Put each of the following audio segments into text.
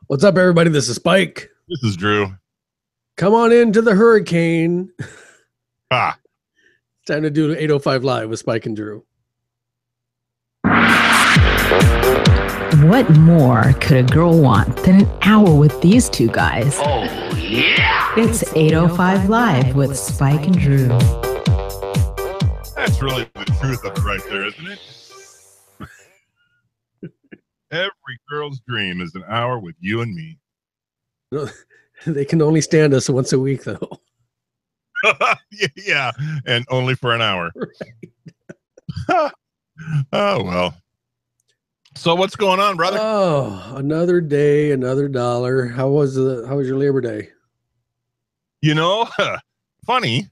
What's up, everybody? This is Spike. This is Drew. Come on into the hurricane. Ah. Time to do 805 Live with Spike and Drew. What more could a girl want than an hour with these two guys? Oh, yeah! It's 805 Live with Spike and Drew. That's really the truth of it right there, isn't it? Every girl's dream is an hour with you and me. They can only stand us once a week, though. Yeah, and only for an hour. Right. Oh, well. So what's going on, brother? Oh, another day, another dollar. How was your Labor Day? You know, funny.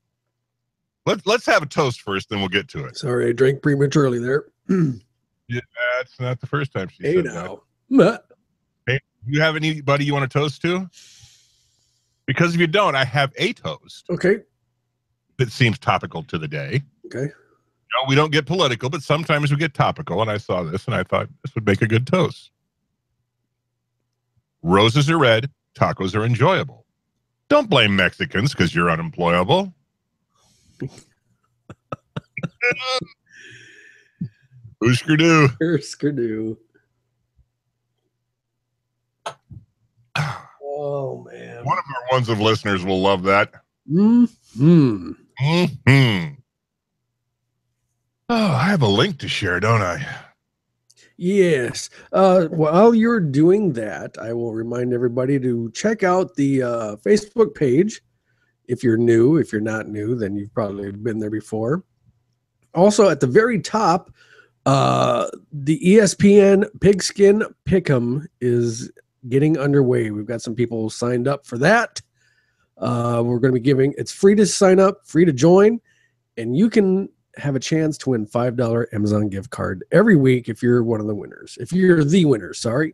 Let's have a toast first, then we'll get to it. Sorry, I drank prematurely there. Yeah, that's not the first time she said now. that. Hey, you have anybody you want to toast to? Because if you don't, I have a toast. Okay. That seems topical to the day. Okay. No, we don't get political, but sometimes we get topical, and I saw this, and I thought this would make a good toast. Roses are red, tacos are enjoyable. Don't blame Mexicans because you're unemployable. Ooskerdoo. Ooskerdoo. Oh, man. One of our ones of listeners will love that. Mm-hmm. Mm-hmm. Oh, I have a link to share, don't I? Yes. While you're doing that, I will remind everybody to check out the Facebook page. If you're new, if you're not new, then you've probably been there before. Also, at the very top, the ESPN Pigskin Pick'em is getting underway. We've got some people signed up for that. We're going to be giving, it's free to sign up, free to join, and you can have a chance to win $5 Amazon gift card every week if you're one of the winners. If you're the winner, sorry.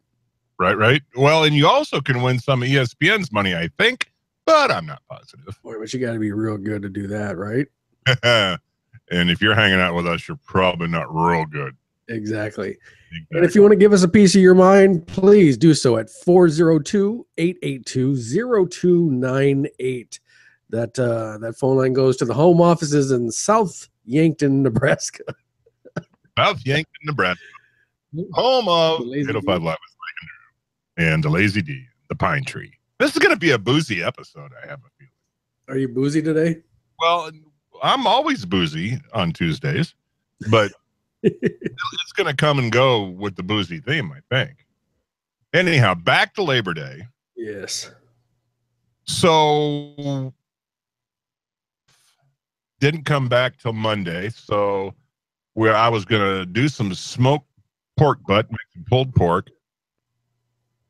Right. Well, and you also can win some of ESPN's money, I think, but I'm not positive. Boy, but you got to be real good to do that, right? And if you're hanging out with us, you're probably not real good. Exactly. And if you want to give us a piece of your mind, please do so at 402-882-0298. That phone line goes to the home offices in South Yankton, Nebraska. South Yankton, Nebraska. Home of 805 Live and the Lazy D, the Pine Tree. This is going to be a boozy episode, I have a feeling. Are you boozy today? Well, I'm always boozy on Tuesdays, but it's going to come and go with the boozy theme, I think. Anyhow, back to Labor Day. Yes. So didn't come back till Monday. So where I was going to do some smoked pork butt, make some pulled pork.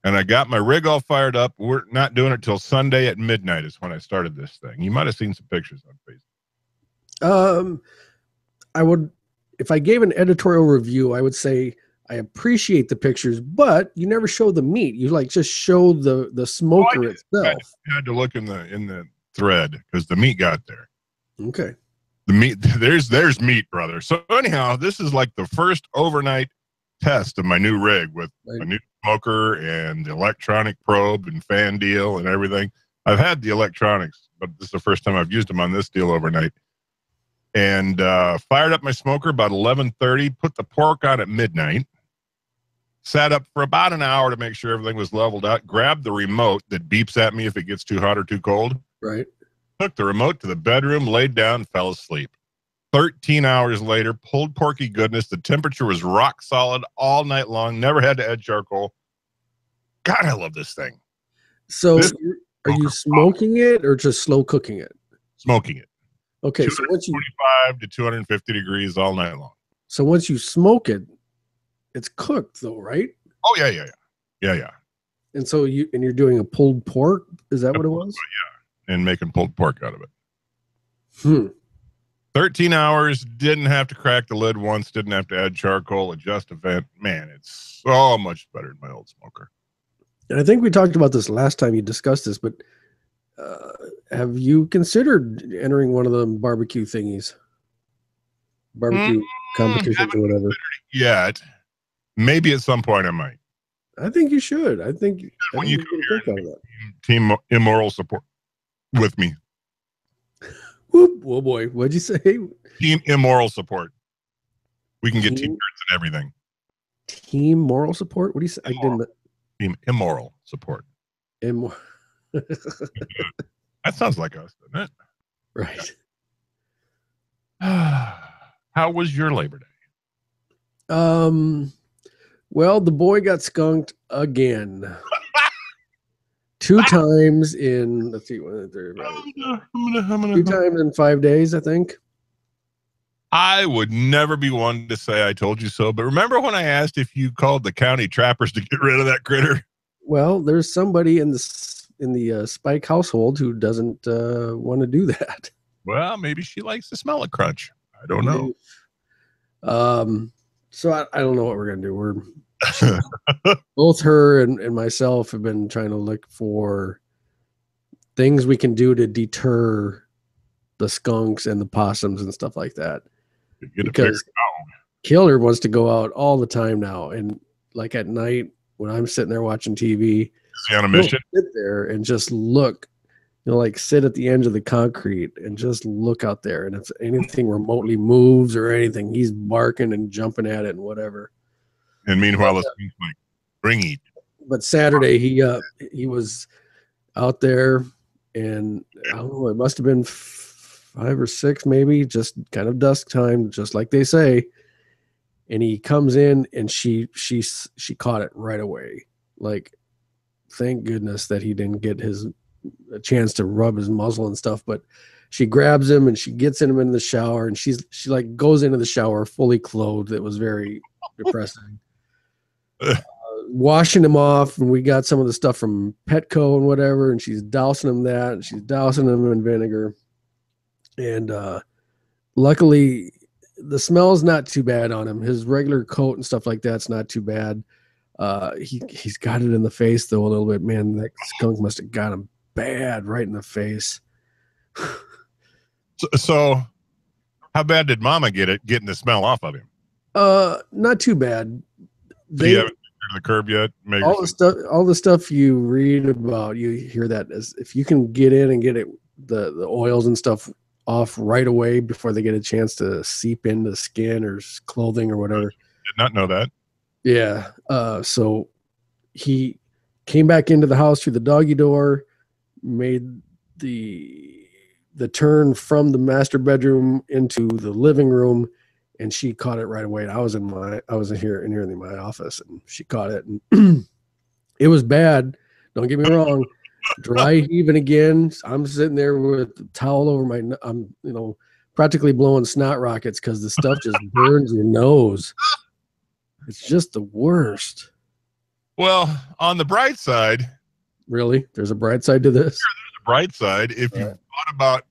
And I got my rig all fired up. We're not doing it till Sunday at midnight is when I started this thing. You might have seen some pictures on Facebook. I would, if I gave an editorial review, I would say I appreciate the pictures, but you never show the meat. You just show the smoker itself. I had to look in the thread because the meat got there. Okay. The meat, there's meat, brother. So anyhow, this is like the first overnight test of my new rig with a new smoker and the electronic probe and fan deal and everything. I've had the electronics, but this is the first time I've used them on this deal overnight. And fired up my smoker about 11:30, put the pork on at midnight, sat up for about an hour to make sure everything was leveled out, grabbed the remote that beeps at me if it gets too hot or too cold. Right. Took the remote to the bedroom, laid down, fell asleep. 13 hours later, pulled porky goodness. The temperature was rock solid all night long. Never had to add charcoal. God, I love this thing. So are you smoking it or just slow cooking it? Smoking it. Okay. So once 245 to 250 degrees all night long. So once you smoke it, it's cooked though, right? Oh, yeah. And so you're doing a pulled pork? Is that what it was? Yeah. And making pulled pork out of it. 13 hours, didn't have to crack the lid once, didn't have to add charcoal, adjust a vent. Man, it's so much better than my old smoker. And I think we talked about this last time you discussed this, but have you considered entering one of the barbecue thingies? Barbecue competitions or whatever? Yet. Maybe at some point I might. I think you should. I think When you you get come a here kick out of that. Team immoral support with me. Whoop. Oh boy, what'd you say? Team immoral support. We can get Team- t-shirts and everything. Team moral support. What do you say? Immoral. I didn't. Team immoral support. That sounds like us, doesn't it? Right. How was your Labor Day? Well, the boy got skunked again. 2 times in, let's see, 1, 2 times in 5 days, I think. I would never be one to say I told you so, but remember when I asked if you called the county trappers to get rid of that critter? Well, there's somebody in the Spike household who doesn't want to do that. Well, maybe she likes the smell of crunch. I don't know. So I don't know what we're gonna do. We're both her and myself have been trying to look for things we can do to deter the skunks and the possums and stuff like that. Because Killer wants to go out all the time now, and like at night when I'm sitting there watching TV, is he on a mission? Sit there and just look. Like sit at the edge of the concrete and just look out there. And if anything remotely moves or anything, he's barking and jumping at it and whatever. And meanwhile, it's like, bring it. But Saturday, he was out there, and I don't know, it must have been 5 or 6, maybe, just kind of dusk time, just like they say. And he comes in, and she caught it right away. Like, thank goodness that he didn't get a chance to rub his muzzle and stuff, but she grabs him and she gets him in the shower, and she like goes into the shower fully clothed. It was very depressing. Washing him off, and we got some of the stuff from Petco and whatever, and she's dousing him that, and she's dousing him in vinegar. And luckily the smell's not too bad on him. His regular coat and stuff like that's not too bad. He's got it in the face though a little bit. Man, that skunk must have got him bad right in the face. So how bad did Mama getting the smell off of him? Not too bad. They haven't to the curb yet. All the stuff you read about, you hear that as if you can get in and get it the oils and stuff off right away before they get a chance to seep into skin or clothing or whatever. Did not know that. Yeah. So he came back into the house through the doggy door, made the turn from the master bedroom into the living room, and she caught it right away. I was in here in my office, and she caught it, and it was bad. Don't get me wrong. Dry heaving again. I'm sitting there with the towel over I'm practically blowing snot rockets because the stuff just burns your nose. It's just the worst. Well, on the bright side, really, there's a bright side to this. There's a bright side. If you thought about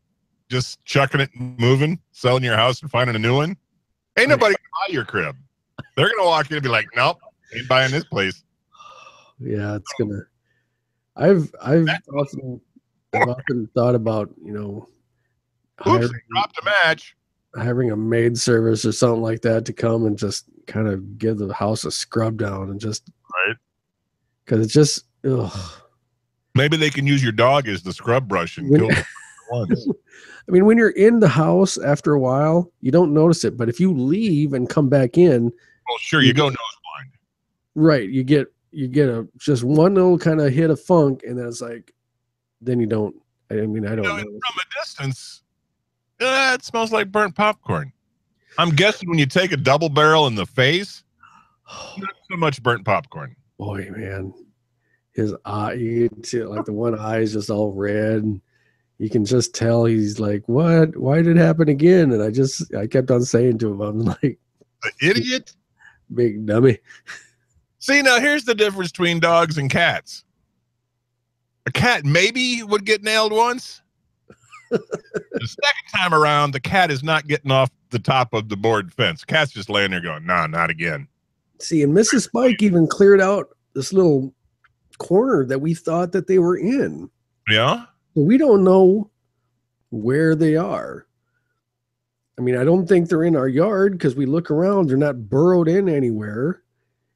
just chucking it and moving, selling your house and finding a new one, ain't nobody gonna buy your crib. They're gonna walk in and be like, "Nope, ain't buying this place." Yeah, it's gonna. I've often thought about dropped a match. Having a maid service or something like that to come and just kind of give the house a scrub down and just because it's just maybe they can use your dog as the scrub brush and kill ones. I mean, when you're in the house after a while, you don't notice it, but if you leave and come back in, well, sure, you go nose blind. Right, you get just one little kind of hit of funk, and then it's like, then you don't. I mean, I don't know. From a distance, it smells like burnt popcorn. I'm guessing when you take a double barrel in the face, not so much burnt popcorn. Boy, man, his eye, you can see like the one eye is just all red. And you can just tell he's like, "What? Why did it happen again?" And I kept on saying to him, "I'm like, the idiot, big dummy." See, now here's the difference between dogs and cats. A cat maybe would get nailed once. The second time around, the cat is not getting off the top of the board fence. The cat's just laying there going, "Nah, not again." See, and Mrs. Spike even cleared out this little corner that we thought that they were in. Yeah. We don't know where they are. I mean, I don't think they're in our yard because we look around, they're not burrowed in anywhere.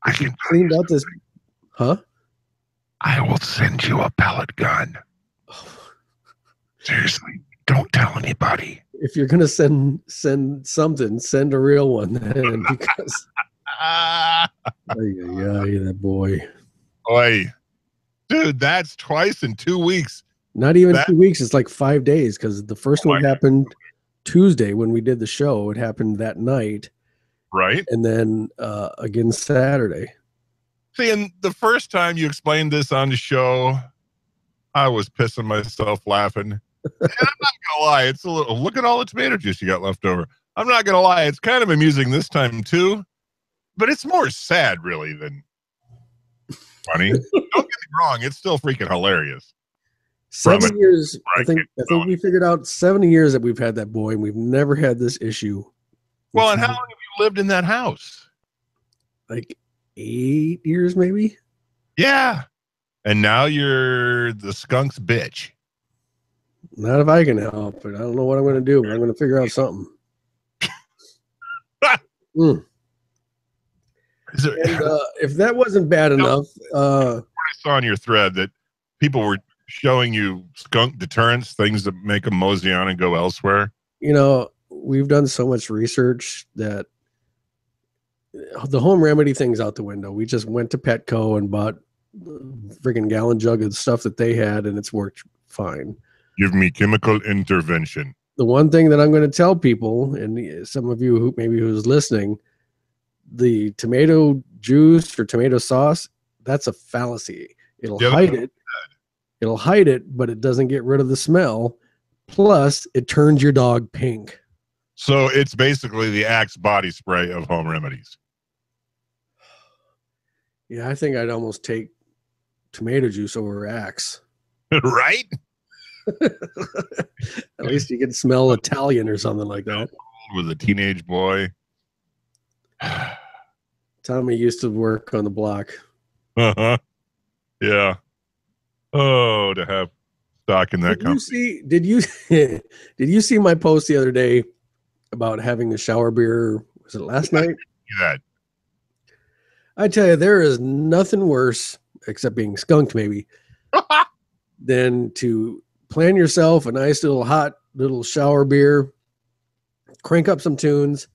I can cleaned out this, Huh? I will send you a pellet gun. Seriously, don't tell anybody. If you're gonna send something, send a real one then, because that boy. Oi, dude, that's twice in 2 weeks. Not even 2 weeks. It's like 5 days because the first one happened Tuesday when we did the show. It happened that night, right? And then again Saturday. See, and the first time you explained this on the show, I was pissing myself laughing. And I'm not gonna lie, it's a little. Look at all the tomato juice you got left over. I'm not gonna lie, it's kind of amusing this time too, but it's more sad really than funny. Don't get me wrong, it's still freaking hilarious. 7 years. I think we figured out 7 years that we've had that boy, and we've never had this issue. Well, and how long have you lived in that house? Like 8 years, maybe. Yeah, and now you're the skunk's bitch. Not if I can help it. I don't know what I'm going to do, but I'm going to figure out something. And, if that wasn't bad enough, I saw on your thread that people were showing you skunk deterrents, things that make them mosey on and go elsewhere. You know, we've done so much research that the home remedy thing's out the window. We just went to Petco and bought a freaking gallon jug of stuff that they had, and it's worked fine. Give me chemical intervention. The one thing that I'm going to tell people, and some of you who's listening, the tomato juice or tomato sauce, that's a fallacy. It'll hide it. It'll hide it, but it doesn't get rid of the smell. Plus, it turns your dog pink. So it's basically the Axe body spray of home remedies. Yeah, I think I'd almost take tomato juice over Axe. Right? At least you can smell Italian or something like that. With a teenage boy. Tommy used to work on the block. Uh-huh. Yeah. Oh, to have stock in that company. Did you see my post the other day about having a shower beer? Was it last night? That. I tell you, there is nothing worse, except being skunked maybe, than to plan yourself a nice little hot little shower beer, crank up some tunes.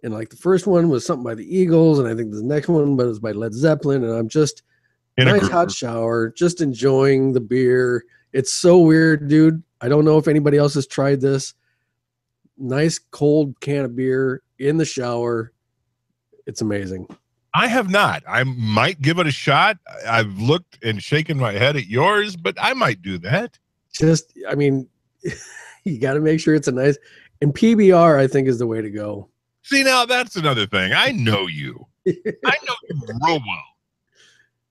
And like the first one was something by the Eagles, and I think the next one was by Led Zeppelin. And I'm just nice hot shower, just enjoying the beer. It's so weird, dude. I don't know if anybody else has tried this. Nice cold can of beer in the shower. It's amazing. I have not. I might give it a shot. I've looked and shaken my head at yours, but I might do that. I mean, you got to make sure it's a nice, and PBR, I think, is the way to go. See, now that's another thing. I know you. I know you real well.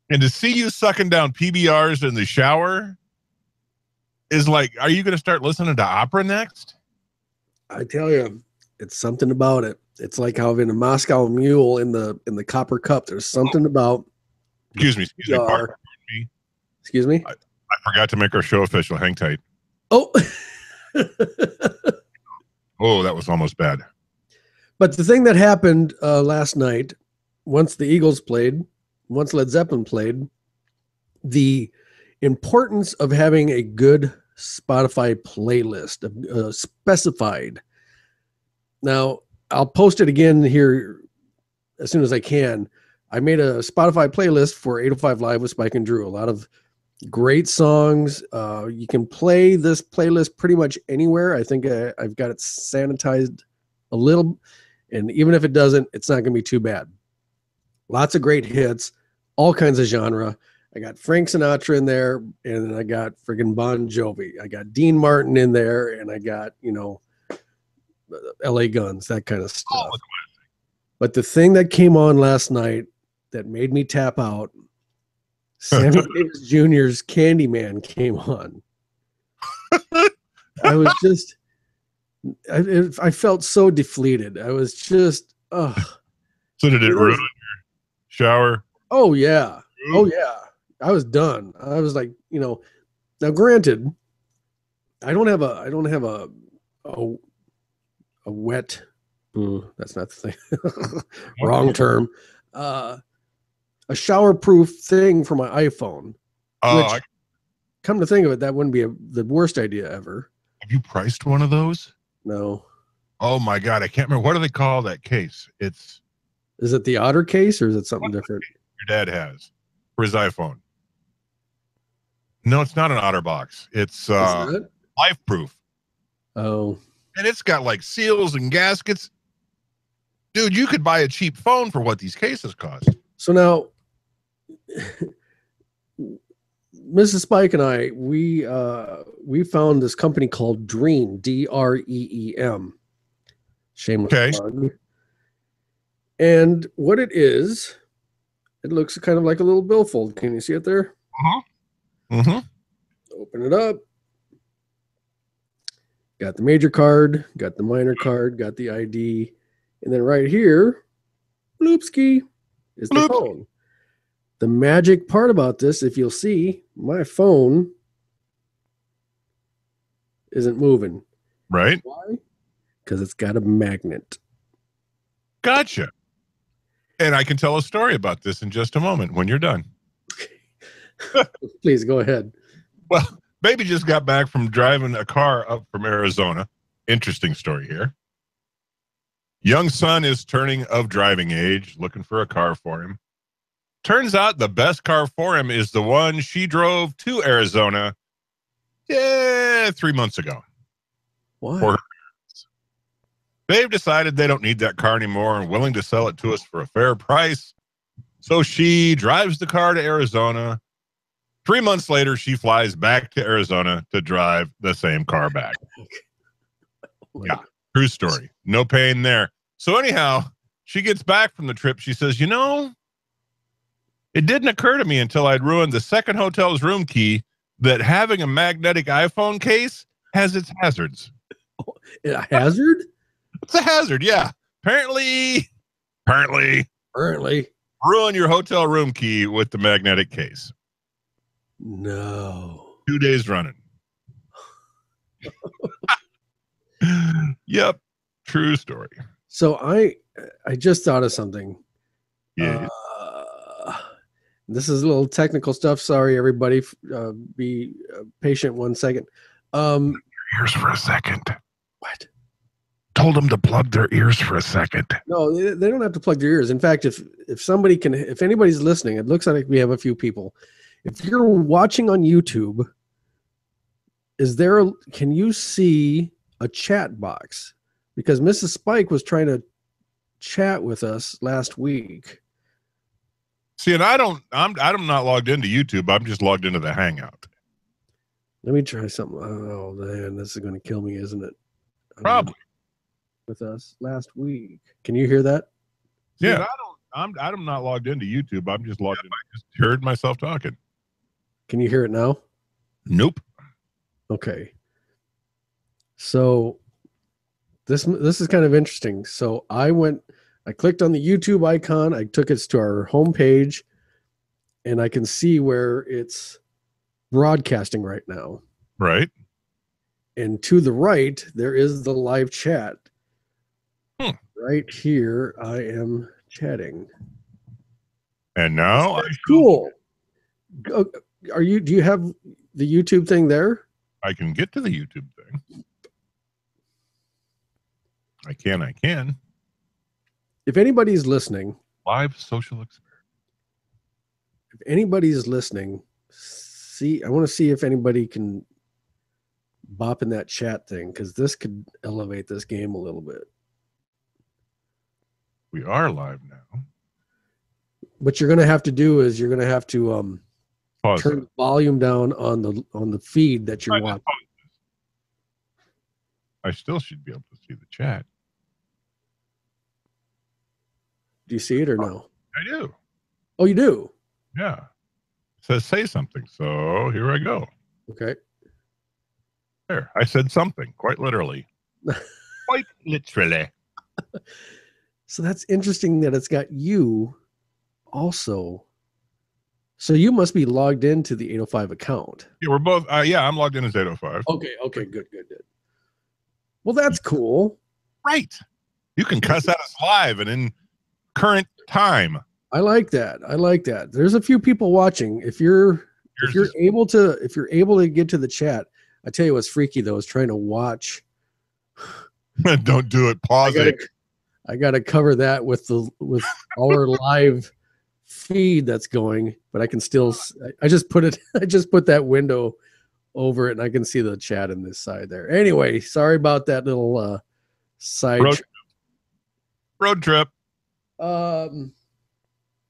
And to see you sucking down PBRs in the shower is like, are you going to start listening to opera next? I tell you, it's something about it. It's like having a Moscow Mule in the copper cup. There's something about. Excuse me. Excuse me. I forgot to make our show official. Hang tight. Oh. Oh, that was almost bad. But the thing that happened last night, once the Eagles played, once Led Zeppelin played, the importance of having a good Spotify playlist specified. Now, I'll post it again here as soon as I can. I made a Spotify playlist for 805 Live with Spike and Drew. A lot of great songs. You can play this playlist pretty much anywhere. I think I've got it sanitized a little, and even if it doesn't, it's not going to be too bad. Lots of great hits, all kinds of genre. I got Frank Sinatra in there, and then I got friggin' Bon Jovi. I got Dean Martin in there, and I got, LA Guns, that kind of stuff. But the thing that came on last night that made me tap out, Sammy Davis Jr.'s Candyman came on. I was just, I felt so deflated. I was just, So did it ruin your shower? Oh yeah. Oh yeah. I was done. I was like, now granted, I don't have a wet, that's not the thing. Wrong term. I a shower-proof thing for my iPhone. Oh, Which, come to think of it, that wouldn't be the worst idea ever. have you priced one of those? No. Oh my God, I can't remember. What do they call that case? Is it the Otter case or is it something different? Your dad has for his iPhone. No, it's not an OtterBox. It's life proof. Oh. And it's got like seals and gaskets. Dude, you could buy a cheap phone for what these cases cost. So now, Mrs. Spike and I, we found this company called Dream, DREEM. Shameless plug. And what it is, it looks kind of like a little billfold. Can you see it there? Open it up. Got the major card, got the minor card, got the ID, and then right here, bloopski, is the phone. The magic part about this, if you'll see, my phone isn't moving. Right. Why? Because it's got a magnet. Gotcha. And I can tell a story about this in just a moment when you're done. Please go ahead. Well, baby just got back from driving a car up from Arizona. Interesting story here. Young son is turning of driving age, looking for a car for him. Turns out the best car for him is the one she drove to Arizona 3 months ago. Why? They've decided they don't need that car anymore and willing to sell it to us for a fair price. So she drives the car to Arizona. 3 months later, she flies back to Arizona to drive the same car back. Yeah, true story. No pain there. So anyhow, she gets back from the trip. She says, it didn't occur to me until I'd ruined the second hotel's room key that having a magnetic iPhone case has its hazards. A hazard? It's a hazard, yeah. Apparently ruin your hotel room key with the magnetic case. No. 2 days running. Yep. True story. So I just thought of something. Yeah. This is a little technical stuff. Sorry, everybody. Be patient 1 second. Your ears for a second. What? Told them to plug their ears for a second. No, they don't have to plug their ears. In fact, if anybody's listening, it looks like we have a few people. If you're watching on YouTube, can you see a chat box? Because Mrs. Spike was trying to chat with us last week. See, and I'm not logged into YouTube. I'm just logged into the Hangout. Let me try something. Oh man, this is going to kill me, isn't it? Probably. With us last week. Can you hear that? Yeah. I'm not logged into YouTube. I'm just logged in. I just heard myself talking. Can you hear it now? Nope. Okay. So this is kind of interesting. So I clicked on the YouTube icon. I took it to our homepage, and I can see where it's broadcasting right now. Right. And to the right, there is the live chat. Right here, I am chatting. And now cool. Do you have the YouTube thing there? I can get to the YouTube thing. I can. If anybody's listening, live social experience. If anybody's listening, I want to see if anybody can bop in that chat thing, because this could elevate this game a little bit. We are live now. What you're going to have to do is you're going to have to turn the volume down on the feed that you're watching. I still should be able to see the chat. Do you see it or no? I do. Oh, you do? Yeah. It says say something. So here I go. Okay. There. I said something, quite literally. Quite literally. So that's interesting that it's got you also. So you must be logged into the 805 account. Yeah, we're both. I'm logged in as 805. Okay, good. Well, that's cool. Right. You can cuss at us live and in current time. I like that. I like that. There's a few people watching. If you're able to get to the chat, I tell you what's freaky though is trying to watch. Don't do it. Pause it. I gotta cover that with our live feed that's going, but I can still. I just put that window over it, and I can see the chat in this side there. Anyway, sorry about that little side road trip.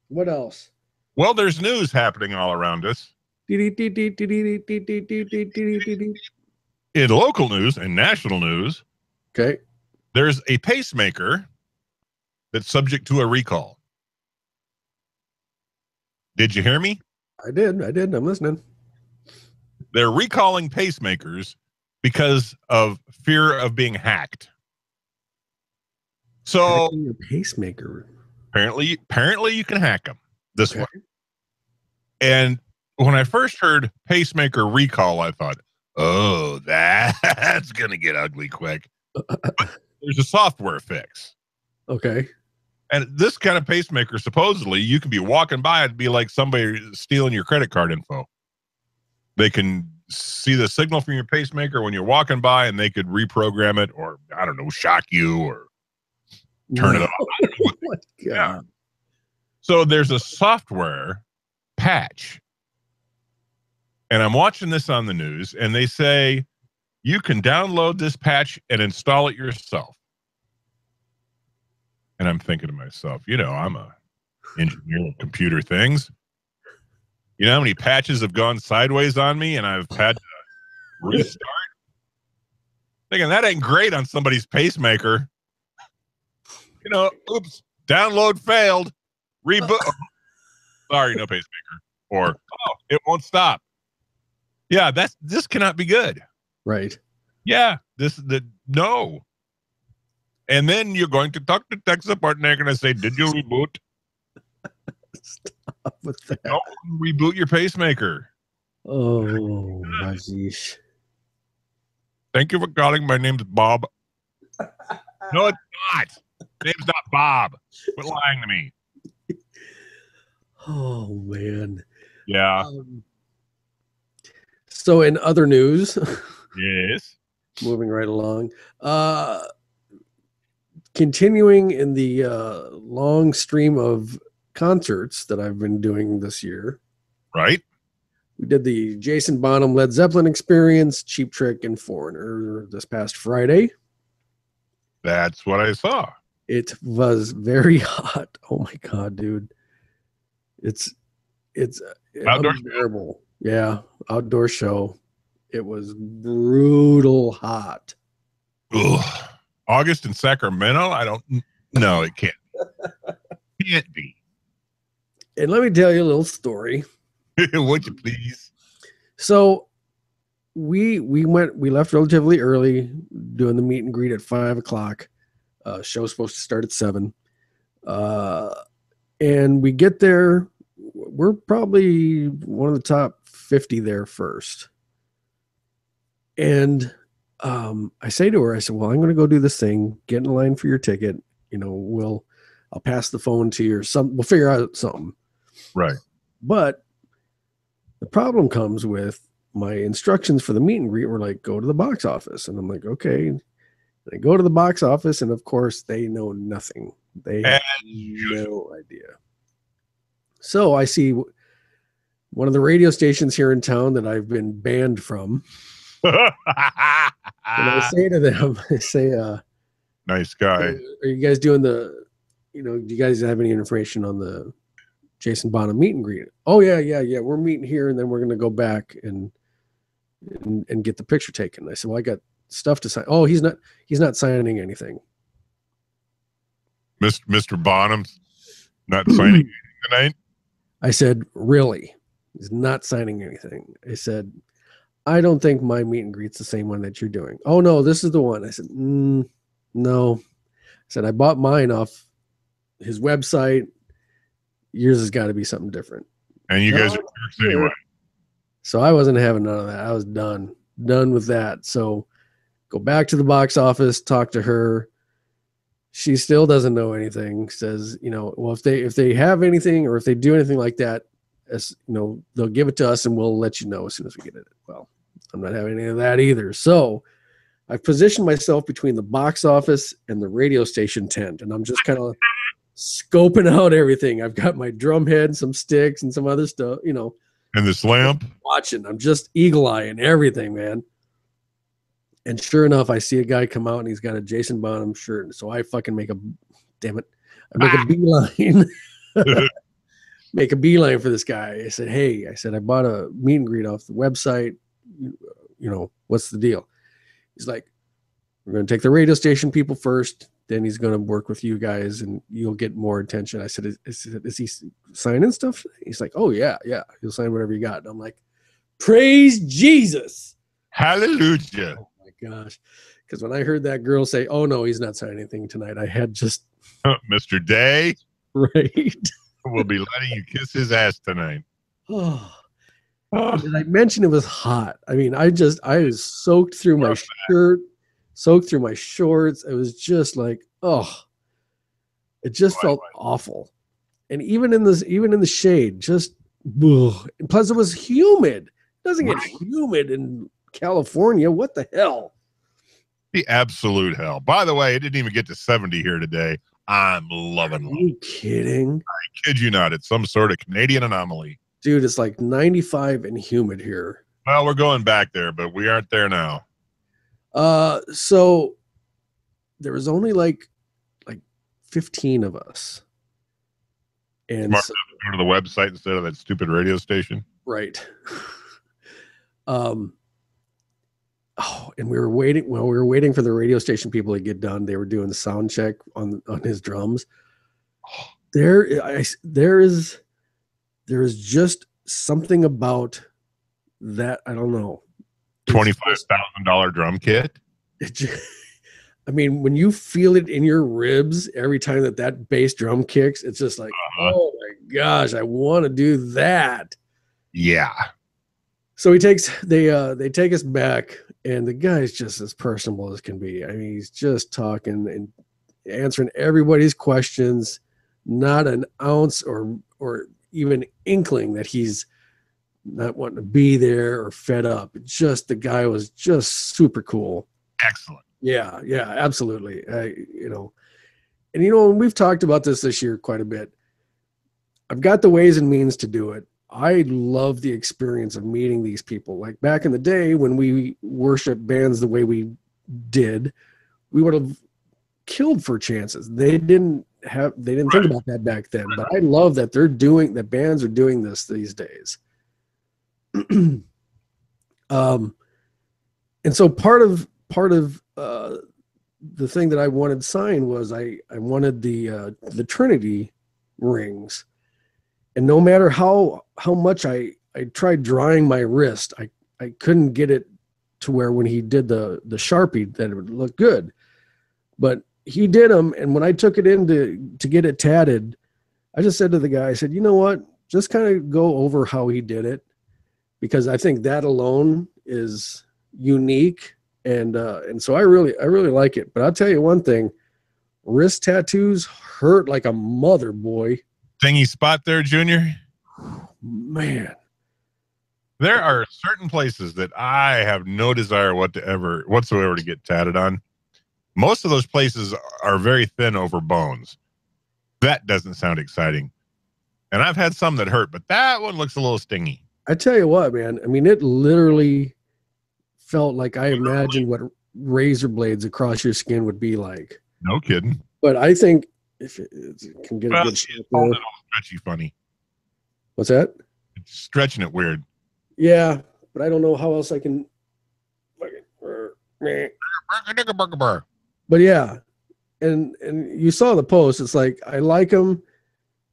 What else? Well, there's news happening all around us. In local news and national news, okay, there's a pacemaker that's subject to a recall. Did you hear me? I did. I'm listening. They're recalling pacemakers because of fear of being hacked. So a pacemaker. Apparently you can hack them this way. And when I first heard pacemaker recall, I thought, oh, that's going to get ugly quick. There's a software fix. Okay. And this kind of pacemaker, supposedly, you can be walking by, it'd be like somebody stealing your credit card info. They can see the signal from your pacemaker when you're walking by, and they could reprogram it, or, I don't know, shock you, or turn it off. What? Yeah. So there's a software patch. And I'm watching this on the news, and they say you can download this patch and install it yourself. And I'm thinking to myself, I'm a engineer of computer things. You know how many patches have gone sideways on me and I've had to restart? Thinking that ain't great on somebody's pacemaker. Oops, download failed. Reboot. Sorry, no pacemaker. Or, it won't stop. Yeah, this cannot be good. Right. Yeah, no. And then you're going to talk to tech support and they're going to say, did you reboot? Stop with that. Don't reboot your pacemaker. Oh, my gosh. Thank you for calling. My name's Bob. No, it's not. Name's not Bob. Quit lying to me. Oh, man. Yeah. So in other news. Yes. Moving right along. Continuing in the long stream of concerts that I've been doing this year. Right. We did the Jason Bonham Led Zeppelin Experience, Cheap Trick, and Foreigner this past Friday. That's what I saw. It was very hot. Oh my God, dude. It's outdoor unbearable. Yeah, outdoor show. It was brutal hot. Ugh. August in Sacramento? I don't know. It can't. Can't be. And let me tell you a little story. Would you please? So we left relatively early, doing the meet and greet at 5:00. Show's supposed to start at 7. And we get there. We're probably one of the top 50 there first. And I say to her, I said, well, I'm going to go do this thing, get in line for your ticket. I'll pass the phone to you or something. We'll figure out something. Right. But the problem comes with my instructions for the meet and greet were like, go to the box office. And I'm like, okay. And I go to the box office, and of course they know nothing. They have no idea. So I see one of the radio stations here in town that I've been banned from. And I say to them, nice guy. Are you guys doing do you guys have any information on the Jason Bonham meet and greet? Oh, yeah. We're meeting here, and then we're going to go back and get the picture taken. I said, well, I got stuff to sign. Oh, he's not signing anything. Mr. Bonham's not signing anything tonight? I said, really? He's not signing anything. I said, I don't think my meet and greet's the same one that you're doing. Oh, no, this is the one. I said, no. I said, I bought mine off his website. Yours has got to be something different. And you guys are jerks anyway. So I wasn't having none of that. I was done with that. So go back to the box office, talk to her. she still doesn't know anything. Says, well, if they have anything or if they do anything like that, as they'll give it to us and we'll let you know as soon as we get it. Well, I'm not having any of that either. So I've positioned myself between the box office and the radio station tent, and I'm just kind of scoping out everything. I've got my drum head, some sticks, and some other stuff, And this lamp. Watching. I'm just eagle-eyeing everything, man. And sure enough, I see a guy come out and he's got a Jason Bonham shirt. And so I fucking make a beeline. Make a beeline for this guy. I said, hey, I bought a meet and greet off the website. What's the deal? He's like, we're going to take the radio station people first. Then he's going to work with you guys and you'll get more attention. I said, is he signing stuff? He's like, oh, yeah. He'll sign whatever you got. And I'm like, praise Jesus. Hallelujah. Oh, my gosh. Because when I heard that girl say, oh, no, he's not signing anything tonight, I had just. Mr. Day. Right. We'll be letting you kiss his ass tonight. Oh. Did I mention it was hot? I mean, I was soaked through my shirt, soaked through my shorts. It was just like, it just felt awful. And even in the shade, just, and plus it was humid. It doesn't get humid in California. What the hell? The absolute hell. By the way, it didn't even get to 70 here today. I'm loving it. Are you kidding? I kid you not. It's some sort of Canadian anomaly. Dude, it's like 95 and humid here. Well, we're going back there, but we aren't there now. So there was only like 15 of us. And Smart go to the website instead of that stupid radio station. Right. And we were waiting. Well, we were waiting for the radio station people to get done. They were doing the sound check on his drums. There is just something about that. I don't know. $25,000 drum kit. I mean, when you feel it in your ribs every time that bass drum kicks, it's just like, oh my gosh, I want to do that. Yeah. So they take us back, and the guy's just as personable as can be. I mean, he's just talking and answering everybody's questions, not an ounce or even inkling that he's not wanting to be there or fed up. Just the guy was just super cool. Excellent. Yeah, absolutely. And we've talked about this year quite a bit. I've got the ways and means to do it. I love the experience of meeting these people. Like back in the day when we worshiped bands the way we did, we would have killed for chances. They didn't think about that back then. But I love that that bands are doing this these days. And so part of the thing that I wanted signed was I wanted the Trinity rings. And no matter how much I tried drying my wrist, I couldn't get it to where when he did the Sharpie that it would look good. But he did them, and when I took it in to get it tatted, I just said to the guy, I said, you know what? Just kind of go over how he did it, because I think that alone is unique, and so I really like it. But I'll tell you one thing: wrist tattoos hurt like a mother, boy. Thingy spot there, Junior. Man, there are certain places that I have no desire whatsoever to get tatted on. Most of those places are very thin over bones. That doesn't sound exciting. And I've had some that hurt, but that one looks a little stingy. I tell you what, man. I mean, it literally felt like I imagined what razor blades across your skin would be like. No kidding. But I think if it can get a good shot there. It's stretchy funny. What's that? It's stretching it weird. Yeah, but I don't know how else I can. But yeah, and you saw the post. It's like I like them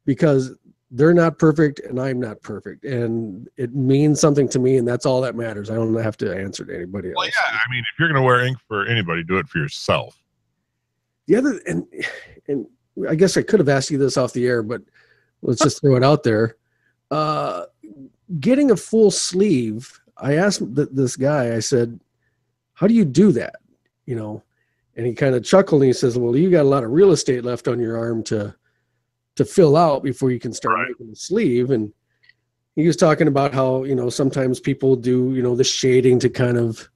because they're not perfect and I'm not perfect, and it means something to me, and that's all that matters. I don't have to answer to anybody else. Well, yeah, I mean, if you're going to wear ink for anybody, do it for yourself. The other, and I guess I could have asked you this off the air, but let's just throw it out there. Getting a full sleeve, I asked this guy, I said, how do you do that? And he kind of chuckled and he says, well, you got a lot of real estate left on your arm to fill out before you can start making the sleeve. And he was talking about how, sometimes people do, the shading to kind of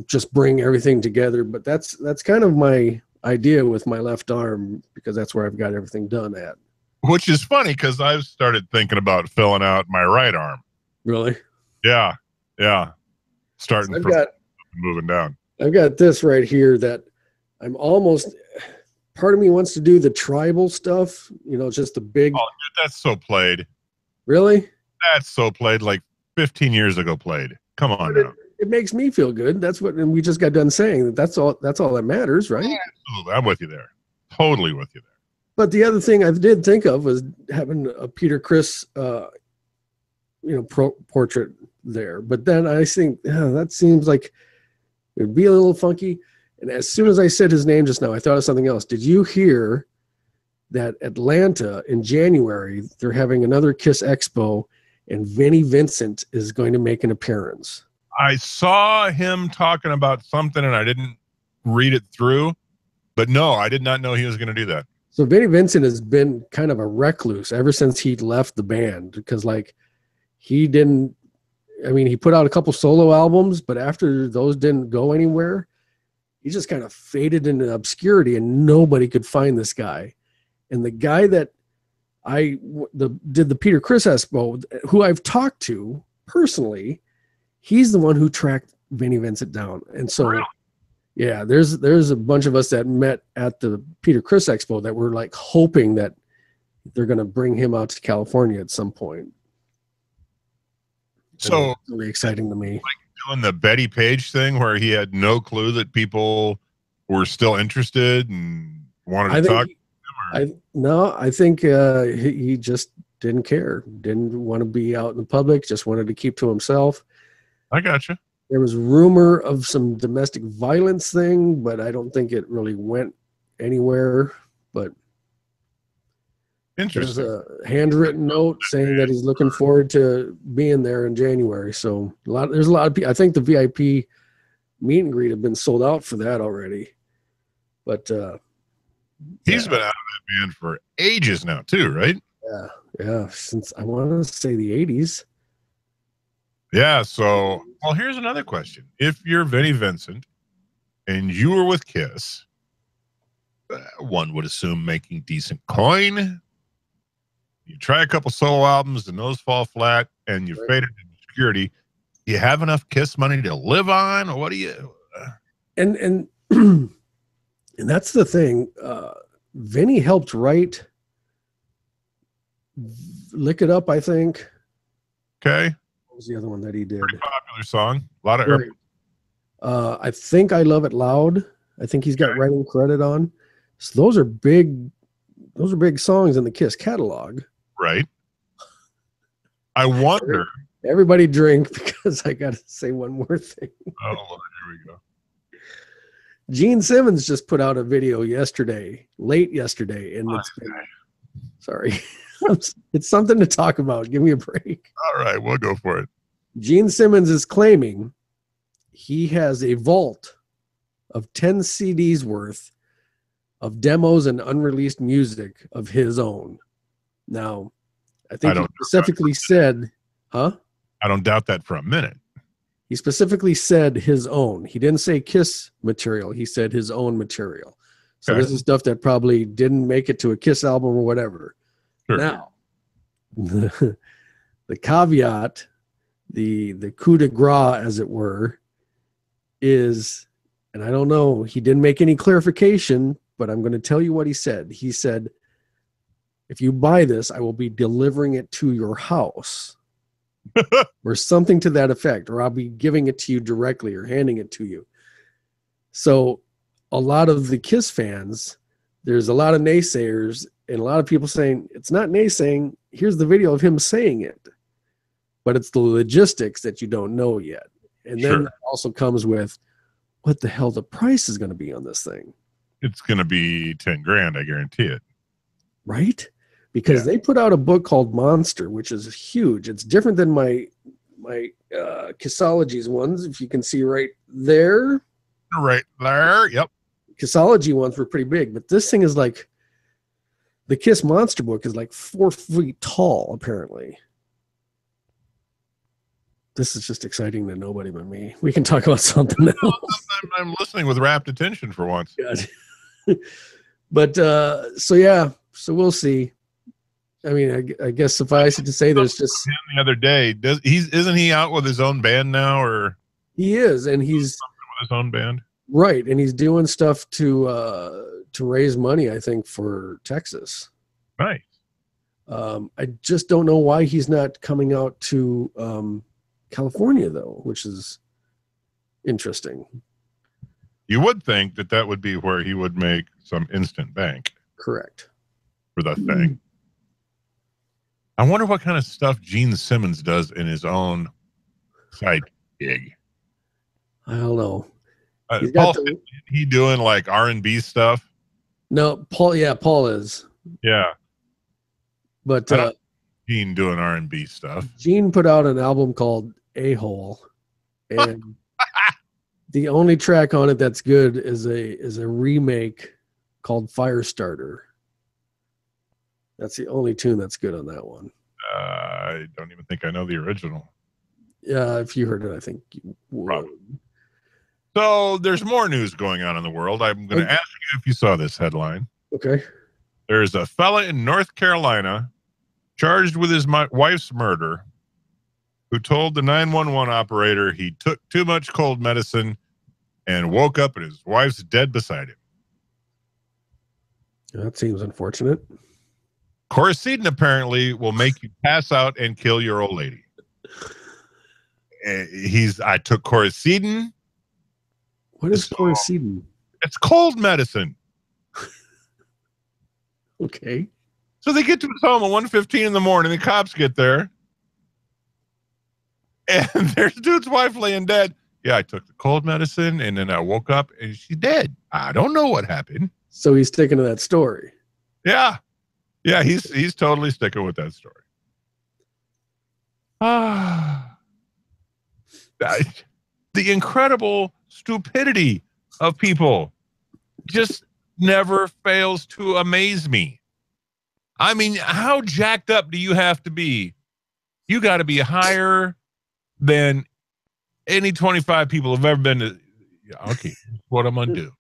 just bring everything together. But that's kind of my idea with my left arm, because that's where I've got everything done at. Which is funny because I've started thinking about filling out my right arm. Really? Yeah. Starting I've from got, moving down. I've got this right here that I'm almost, part of me wants to do the tribal stuff, just the big. Oh, dude, that's so played. Really? That's so played, like 15 years ago played. Come on now. It makes me feel good. That's what, and we just got done saying that's all that matters, right? Yeah, absolutely. I'm with you there. Totally with you there. But the other thing I did think of was having a Peter Criss, portrait there. But then I think that seems like it'd be a little funky. And as soon as I said his name just now, I thought of something else. Did you hear that Atlanta in January, they're having another Kiss Expo and Vinnie Vincent is going to make an appearance? I saw him talking about something and I didn't read it through. But no, I did not know he was going to do that. So Vinnie Vincent has been kind of a recluse ever since he left the band, because he put out a couple solo albums, but after those didn't go anywhere, he just kind of faded into obscurity and nobody could find this guy. And the guy that did the Peter Criss Expo, who I've talked to personally, he's the one who tracked Vinnie Vincent down. And so, really? Yeah, there's a bunch of us that met at the Peter Criss Expo that were like hoping that they're going to bring him out to California at some point. So it's really exciting to me. Like doing the Betty Page thing where he had no clue that people were still interested and wanted to talk. I think he just didn't care. Didn't want to be out in the public. Just wanted to keep to himself. I gotcha. There was rumor of some domestic violence thing, but I don't think it really went anywhere. But interesting. There's a handwritten note saying that he's looking forward to being there in January. So there's a lot of people. I think the VIP meet and greet have been sold out for that already. But he's been out of that band for ages now, too, right? Yeah. Since I want to say the 80s. Yeah. So, well, here's another question. If you're Vinnie Vincent and you were with Kiss, one would assume making decent coin. You try a couple solo albums and those fall flat and you faded into obscurity. Do you have enough Kiss money to live on? Or what do you? And and that's the thing. Vinny helped write Lick It Up, I think. Okay. What was the other one that he did? Pretty popular song. A lot of I think I Love It Loud. I think he's got writing credit on. So those are big songs in the Kiss catalog. Right. I wonder. Everybody drink, because I got to say one more thing. Oh, Lord, here we go. Gene Simmons just put out a video late yesterday, and sorry. It's something to talk about. Give me a break. All right, we'll go for it. Gene Simmons is claiming he has a vault of 10 CDs worth of demos and unreleased music of his own. Now, I think he specifically said, huh? I don't doubt that for a minute. He specifically said his own. He didn't say Kiss material. He said his own material. So this is stuff that probably didn't make it to a Kiss album or whatever. Sure. Now, the caveat, the coup de grace, as it were, is, and I don't know, he didn't make any clarification, but I'm going to tell you what he said. He said, if you buy this, I will be delivering it to your house. Or something to that effect, or I'll be giving it to you directly or handing it to you. So a lot of the Kiss fans, there's a lot of naysayers and a lot of people saying it's not naysaying. Here's the video of him saying it, but it's the logistics that you don't know yet. And then it also comes with what the hell the price is going to be on this thing. It's going to be 10 grand. I guarantee it. Right? Because they put out a book called Monster, which is huge. It's different than my Kissologies ones, if you can see right there. Right there, yep. Kissology ones were pretty big, but this thing is like the Kiss Monster Book is like 4 feet tall, apparently. This is just exciting to nobody but me. We can talk about something else. I'm listening with rapt attention for once. But so we'll see. I mean, I guess suffice it to say, there's just the other day. Isn't he out with his own band now, or he is, and he's with his own band, right, and he's doing stuff to raise money, I think, for Texas. Nice. I just don't know why he's not coming out to California though, which is interesting. You would think that would be where he would make some instant bank. Correct. For the thing. I wonder what kind of stuff Gene Simmons does in his own side gig. I don't know. Paul, he doing like R&B stuff? No, Paul. Yeah, Paul is. Yeah, but Gene doing R&B stuff. Gene put out an album called A-Hole, and the only track on it that's good is a remake called Firestarter. That's the only tune that's good on that one. I don't even think I know the original. Yeah, if you heard it, I think you would. Probably. So there's more news going on in the world. I'm going to ask you if you saw this headline. Okay. There's a fella in North Carolina charged with his wife's murder who told the 911 operator he took too much cold medicine and woke up and his wife's dead beside him. That seems unfortunate. Quercetin apparently will make you pass out and kill your old lady. I took Quercetin. What is Quercetin? It's cold medicine. Okay. So they get to his home at 1:15 in the morning. The cops get there. And there's dude's wife laying dead. Yeah, I took the cold medicine and then I woke up and she's dead. I don't know what happened. So he's sticking to that story. Yeah. Yeah, he's totally sticking with that story. The incredible stupidity of people just never fails to amaze me. I mean, how jacked up do you have to be? You got to be higher than any 25 people have ever been to. Yeah, okay, what I'm going to do.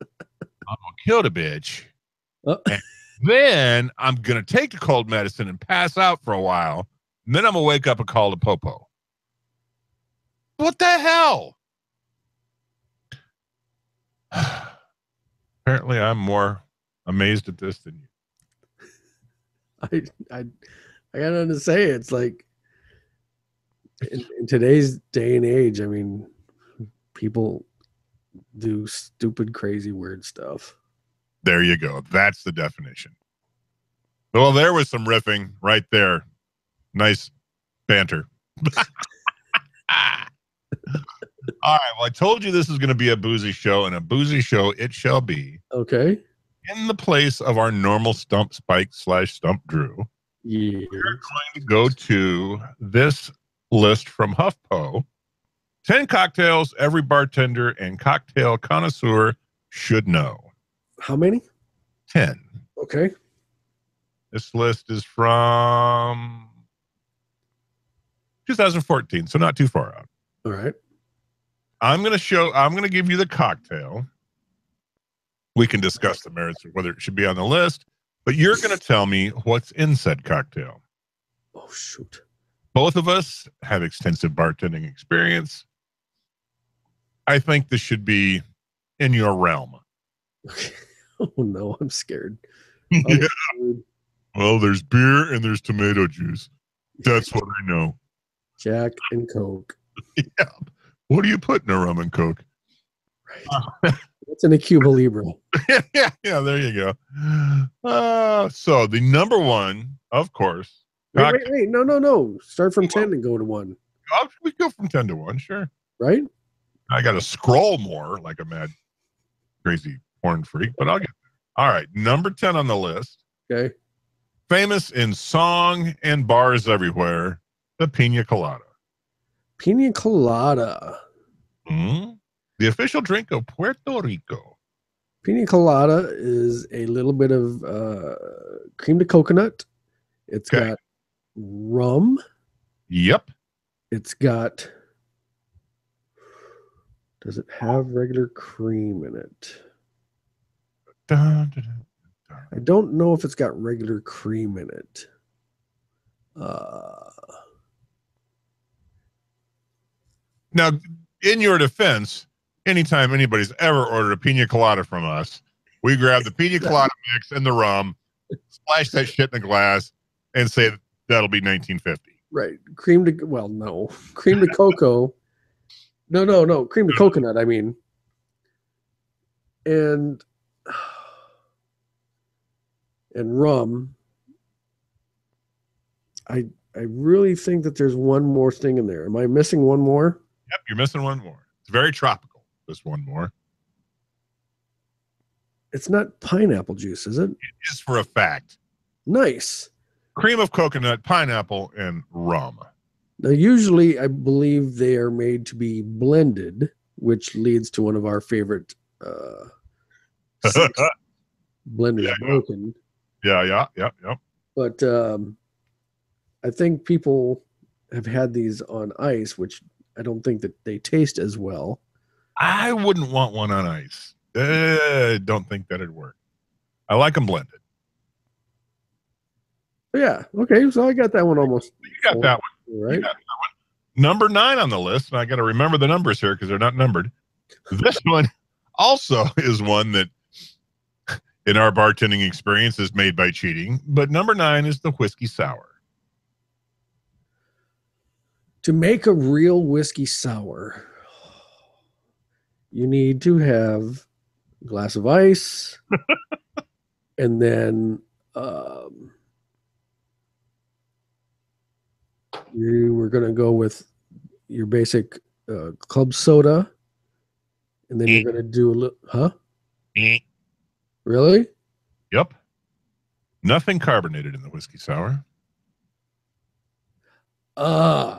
I'm going to kill the bitch. And then I'm going to take the cold medicine and pass out for a while. And then I'm going to wake up and call the popo. What the hell? Apparently, I'm more amazed at this than you. I got nothing to say. It's like in today's day and age, I mean, people do stupid, crazy, weird stuff. There you go. That's the definition. Well, there was some riffing right there. Nice banter. All right. Well, I told you this is going to be a boozy show, and a boozy show it shall be. Okay. In the place of our normal Stump Spike / Stump Drew, we're going to go to this list from HuffPo. 10 cocktails every bartender and cocktail connoisseur should know. How many? 10. Okay. This list is from 2014, so not too far out. All right. I'm going to give you the cocktail. We can discuss the merits of whether it should be on the list, but you're going to tell me what's in said cocktail. Oh, shoot. Both of us have extensive bartending experience. I think this should be in your realm. Okay. Oh, no, I'm scared. Yeah. Well, there's beer and there's tomato juice. That's what I know. Jack and Coke. Yeah. What do you put in a rum and Coke? Right. What's in a Cuba Libre? yeah, there you go. So the number one, of course. Wait. No. Start from 10 and go to 1. We go from 10 to 1, sure. Right? I got to scroll more like a mad, crazy porn freak, but I'll get there. All right. Number 10 on the list. Okay. Famous in song and bars everywhere, the Pina Colada. Pina Colada. Mm-hmm. The official drink of Puerto Rico. Pina colada is a little bit of cream to coconut. It's Okay. got rum. Yep. It's got. Does it have regular cream in it? Dun, dun, dun, dun. I don't know if it's got regular cream in it. Now, in your defense, anytime anybody's ever ordered a pina colada from us, we grab the pina colada mix and the rum, splash that shit in a glass, and say that'll be 1950. Right. Cream to, well, no. Cream to cocoa. No. Cream to coconut, I mean. And rum. I really think that there's one more thing in there. Am I missing one more? Yep, you're missing one more. It's very tropical. Just one more. It's not pineapple juice, is it? It is for a fact. Nice. Cream of coconut, pineapple, and rum. Now, usually, I believe they are made to be blended, which leads to one of our favorite blenders broken. Yeah. But I think people have had these on ice, which I don't think that they taste as well. I wouldn't want one on ice. Don't think that'd work. I like them blended. Yeah. Okay. So I got that one almost. You got that one. Right. You got that one. Number 9 on the list, and I got to remember the numbers here because they're not numbered. This one also is one that, in our bartending experience, is made by cheating. But number 9 is the whiskey sour. To make a real whiskey sour, you need to have a glass of ice, and then you were going to go with your basic club soda, and then you're going to do a little, huh? Really? Yep. Nothing carbonated in the whiskey sour.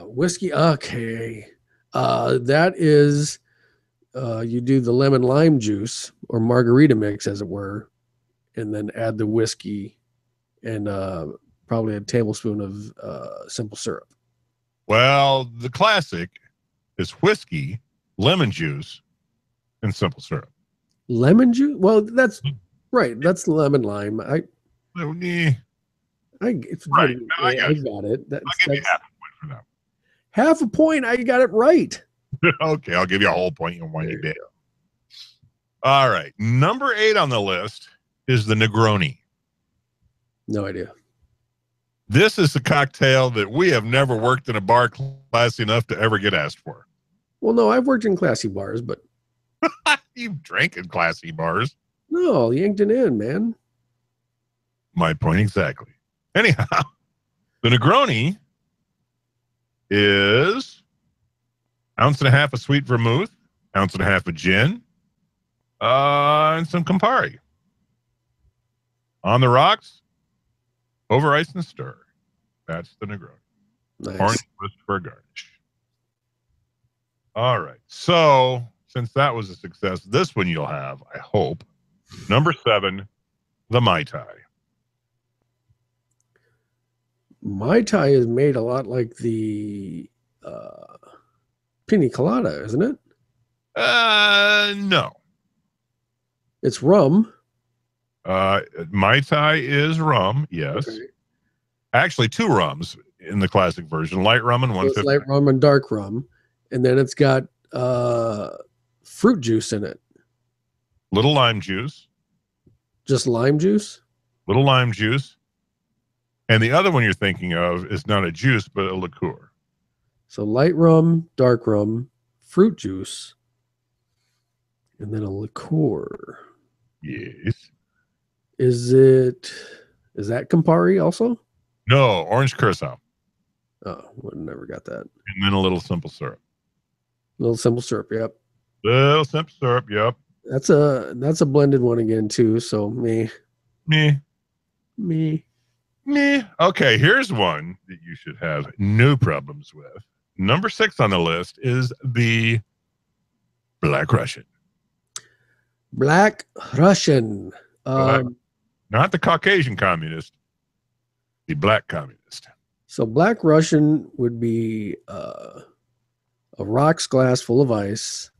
Whiskey. Okay. That is, you do the lemon lime juice or margarita mix, as it were, and then add the whiskey and probably a tablespoon of simple syrup. Well, the classic is whiskey, lemon juice, and simple syrup. Lemon juice? Well, that's right. That's lemon lime. I got it. I'll give you half a point for that. Half a point. I got it right. Okay, I'll give you a whole point. You want you did. All right. Number 8 on the list is the Negroni. No idea. This is the cocktail that we have never worked in a bar classy enough to ever get asked for. Well, no, I've worked in classy bars, but You've drank in classy bars. No, Yankton in, man. My point exactly. Anyhow, the Negroni is 1.5 ounces of sweet vermouth, 1.5 ounces of gin, and some Campari. On the rocks, over ice and stir. That's the Negroni. Nice. Orange twist for a garnish. All right. So, since that was a success, this one you'll have, I hope. Number 7, the Mai Tai. Mai Tai is made a lot like the pina colada, isn't it? No. It's rum. Mai Tai is rum, yes. Okay. Actually, 2 rums in the classic version, light rum and 150. Light rum and dark rum. And then it's got fruit juice in it. Little lime juice. Just lime juice? Little lime juice. And the other one you're thinking of is not a juice, but a liqueur. So light rum, dark rum, fruit juice, and then a liqueur. Yes. Is that Campari also? No, orange curacao. Oh, would never got that. And then a little simple syrup. Little simple syrup, yep. Little simple syrup, yep. That's a blended one again too. So me. Okay, here's one that you should have no problems with. Number 6 on the list is the Black Russian. Black Russian. Not the Caucasian communist, the black communist. So Black Russian would be a rocks glass full of ice.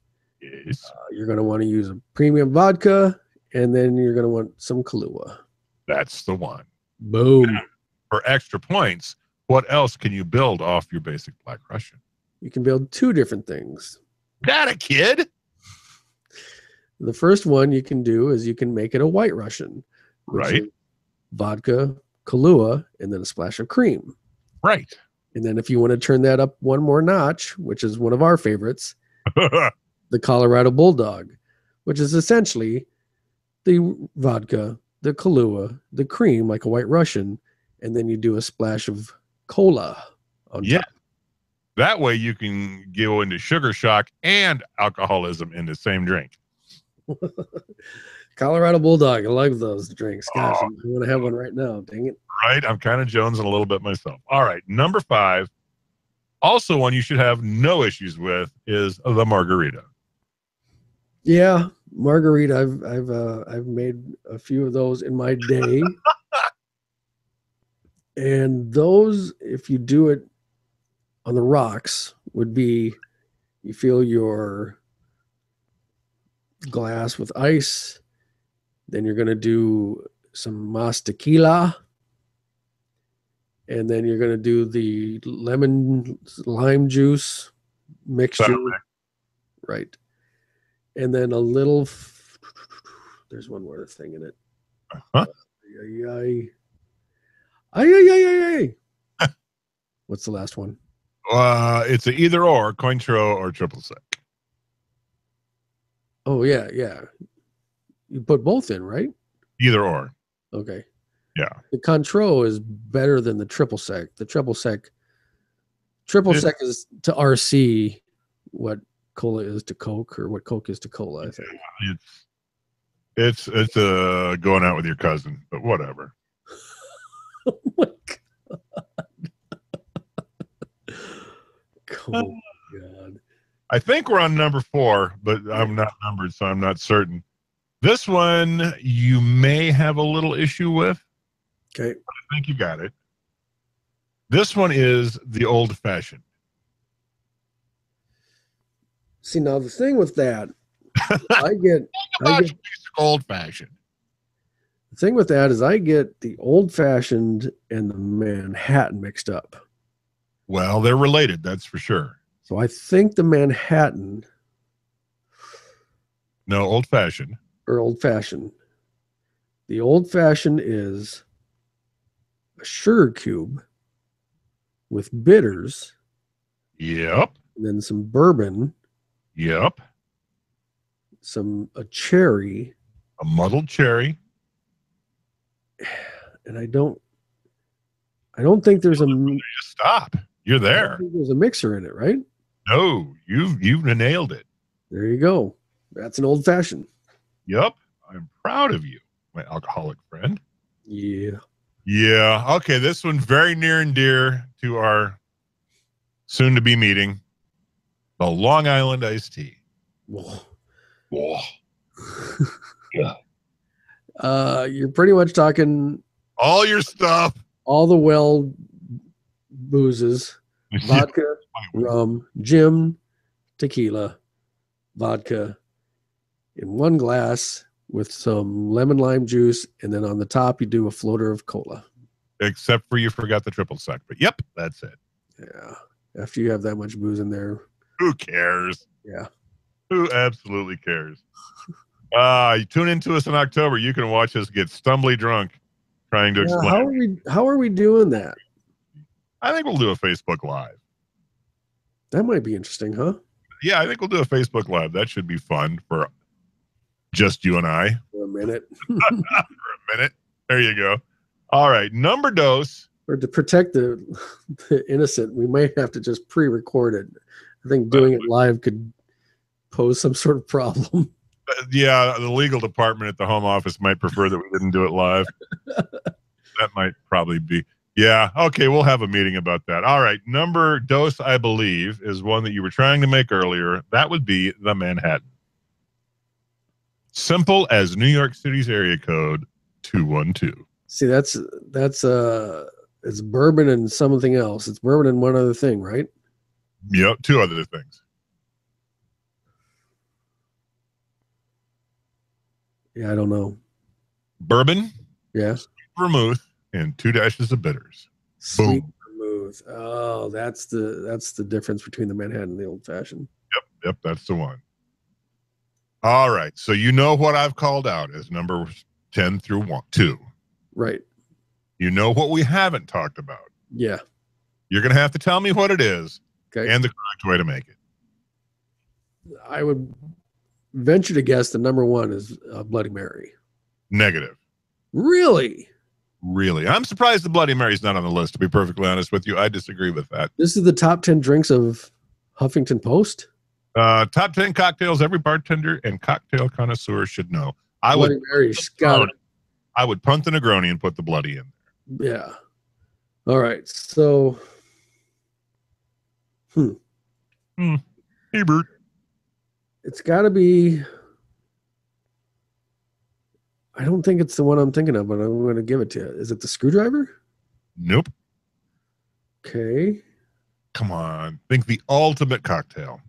Yes. You're going to want to use a premium vodka, and then you're going to want some Kahlua. That's the one. Boom. Now, for extra points, what else can you build off your basic Black Russian? You can build two different things. Got a kid? The first one you can do is you can make it a White Russian. Right. Vodka, Kahlua, and then a splash of cream. Right. And then if you want to turn that up one more notch, which is one of our favorites, the Colorado Bulldog, which is essentially the vodka, the Kahlua, the cream, like a White Russian, and then you do a splash of cola on top. That way you can go into sugar shock and alcoholism in the same drink. Colorado Bulldog. I like those drinks. Gosh, I want to have one right now. Dang it. Right? I'm kind of jonesing a little bit myself. All right. Number 5. Also one you should have no issues with is the margarita. Yeah, margarita. I've made a few of those in my day. And those, if you do it on the rocks, would be you fill your glass with ice. Then you're going to do some mas tequila. And then you're going to do the lemon lime juice mixture. Right. And then a little, there's one more thing in it. What's the last one? It's a either or, Cointreau or triple sec. Oh, yeah. You put both in, right? Either or. Okay. Yeah. The Cointreau is better than the triple sec. The triple sec is to RC what cola is to Coke, or what Coke is to cola, I think. It's going out with your cousin, but whatever. Oh my God. Oh God. I think we're on number 4, but I'm not numbered, so I'm not certain. This one you may have a little issue with. Okay. I think you got it. This one is the old fashioned. See, now the thing with that, I get old fashioned. The thing with that is I get the old fashioned and the Manhattan mixed up. Well, they're related, that's for sure. So I think the Manhattan. No, old fashioned. Or old fashioned. The old fashioned is a sugar cube with bitters. Yep. And then some bourbon. Yep. A cherry. A muddled cherry. And I don't think there's a. Stop. You're there. I don't think there's a mixer in it, right? No, you've nailed it. There you go. That's an old fashioned. Yep. I'm proud of you, my alcoholic friend. Yeah. Yeah. Okay. This one very near and dear to our soon to be meeting. The Long Island iced tea. Whoa. Whoa. Yeah. You're pretty much talking all your stuff. All the well boozes. Vodka, rum, gin, tequila, vodka in one glass with some lemon lime juice, and then on the top you do a floater of cola. Except for you forgot the triple sec, but yep, that's it. Yeah. After you have that much booze in there. Who cares? Yeah. Who absolutely cares? You tune into us in October, you can watch us get stumbly drunk trying to explain. How are we doing that? I think we'll do a Facebook Live. That might be interesting, huh? Yeah, I think we'll do a Facebook Live. That should be fun for just you and I. For a minute. For a minute. There you go. All right. Number dose. Or to protect the innocent, we might have to just pre-record it. I think doing it live could pose some sort of problem. Yeah, the legal department at the home office might prefer that we didn't do it live. That might probably be. Yeah, okay, we'll have a meeting about that. All right, number dose, I believe, is one that you were trying to make earlier. That would be the Manhattan. Simple as New York City's area code 212. See, that's it's bourbon and something else. It's bourbon and one other thing, right? Yep, 2 other things. Yeah, I don't know. Bourbon, Yeah. vermouth, and 2 dashes of bitters. Sweet Boom. vermouth. Oh, that's the difference between the Manhattan and the old fashioned. Yep, that's the one. All right, so you know what I've called out as number 10 through 2. Right. You know what we haven't talked about. Yeah. You're going to have to tell me what it is Okay. and the correct way to make it. I would venture to guess the number 1 is Bloody Mary. Negative. Really? Really? I'm surprised the Bloody Mary's not on the list, to be perfectly honest with you. I disagree with that. This is the top 10 drinks of Huffington Post? Top 10 cocktails every bartender and cocktail connoisseur should know. Bloody Mary's got it. I would punt the Negroni and put the Bloody in there. Yeah. All right. So, Hebert. it's got to be. I don't think it's the one I'm thinking of, but I'm going to give it to you. Is it the Screwdriver? Nope. Okay. Come on. Think the ultimate cocktail.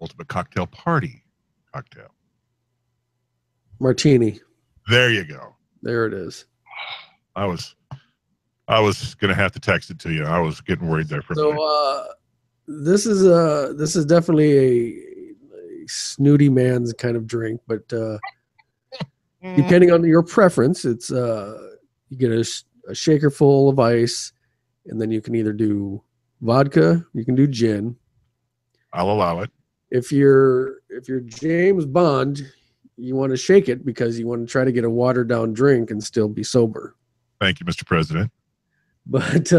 Ultimate cocktail party cocktail. Martini. There you go. There it is. I was going to have to text it to you. I was getting worried there for a minute. So this is definitely a snooty man's kind of drink, but depending on your preference, it's you get a shaker full of ice, and then you can either do vodka, you can do gin. I'll allow it. If you're James Bond, you want to shake it because you want to try to get a watered down drink and still be sober. Thank you, Mr. President. But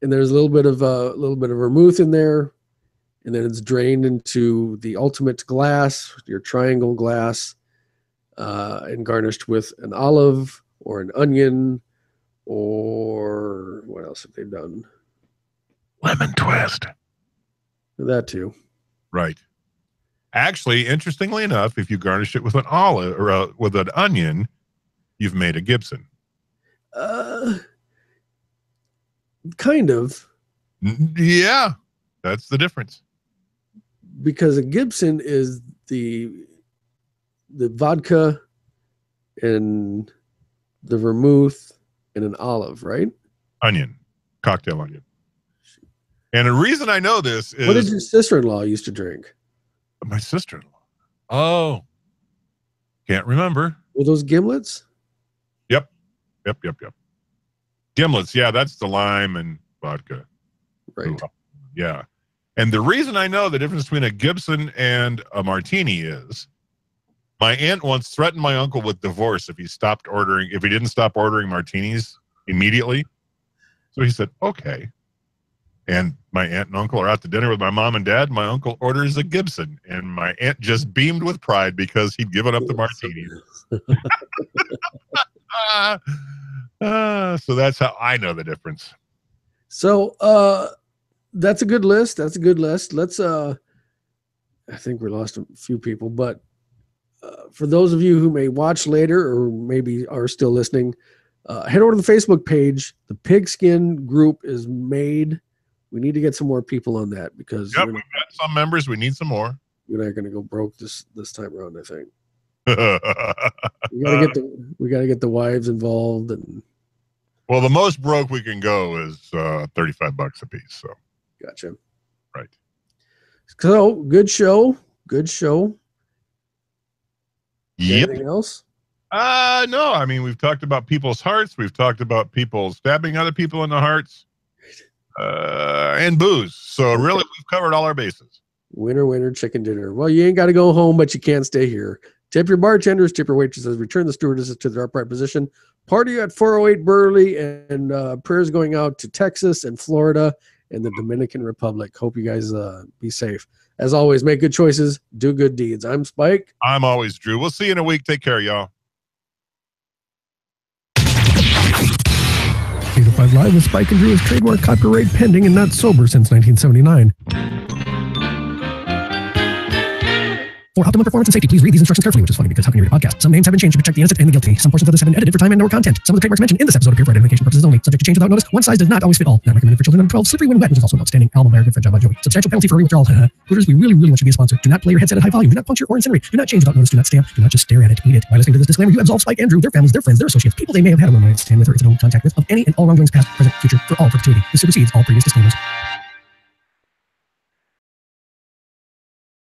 and there's a little bit of vermouth in there, and then it's drained into the ultimate glass, your triangle glass, and garnished with an olive or an onion, or what else have they done? Lemon twist. That too. Right. Actually, interestingly enough, if you garnish it with an olive or with an onion, you've made a Gibson. Kind of. Yeah, that's the difference. Because a Gibson is the vodka and the vermouth and an olive, right? Onion, cocktail onion. And the reason I know this is... What did your sister-in-law used to drink? My sister-in-law. Oh. Can't remember. Were those gimlets? Yep. Gimlets, yeah, that's the lime and vodka. Right. Ooh, yeah. And the reason I know the difference between a Gibson and a martini is my aunt once threatened my uncle with divorce if he didn't stop ordering martinis immediately. So he said, okay. And my aunt and uncle are out to dinner with my mom and dad. My uncle orders a Gibson, and my aunt just beamed with pride because he'd given up the martinis. So that's how I know the difference. So that's a good list. Let's I think we lost a few people, but for those of you who may watch later or maybe are still listening, head over to the Facebook page. The Pigskin group is made. We need to get some more people on that because we've got some members. We need some more. You're not going to go broke this time around, I think. we gotta get the wives involved, and well, the most broke we can go is $35 a piece. So, gotcha. Right. So good show. Yep. Anything else? No. I mean, we've talked about people's hearts. We've talked about people stabbing other people in the hearts, and booze. So really, we've covered all our bases. Winner, chicken dinner. Well, you ain't got to go home, but you can't stay here. Tip your bartenders, tip your waitresses, return the stewardesses to their upright position. Party at 408 Burley, and prayers going out to Texas and Florida and the Dominican Republic. Hope you guys be safe. As always, make good choices, do good deeds. I'm Spike. I'm always Drew. We'll see you in a week. Take care, y'all. 805 Live with Spike and Drew is trademark copyright pending and not sober since 1979. For optimum performance and safety, please read these instructions carefully, which is funny because how can you read a podcast? Some names have been changed to protect the innocent and the guilty. Some portions of this have been edited for time and/or content. Some of the trademarks mentioned in this episode appear for identification purposes only. Subject to change without notice. One size does not always fit all. Not recommended for children under 12. Slippery When Wet, which is also an outstanding album by our good friend John Bon Jovi. Substantial penalty for withdrawal. Hooters, we really want you to be a sponsor. Do not play your headset at high volume. Do not puncture or incinerate. Do not change without notice. Do not stamp. Do not just stare at it. Eat it. By listening to this disclaimer, you absolve Spike, Andrew, their families, their friends, their associates, people they may have had a one-night stand with or its own contact with, of any and all wrongdoings past, present, future, for all perpetuity. This supersedes all previous disclaimers.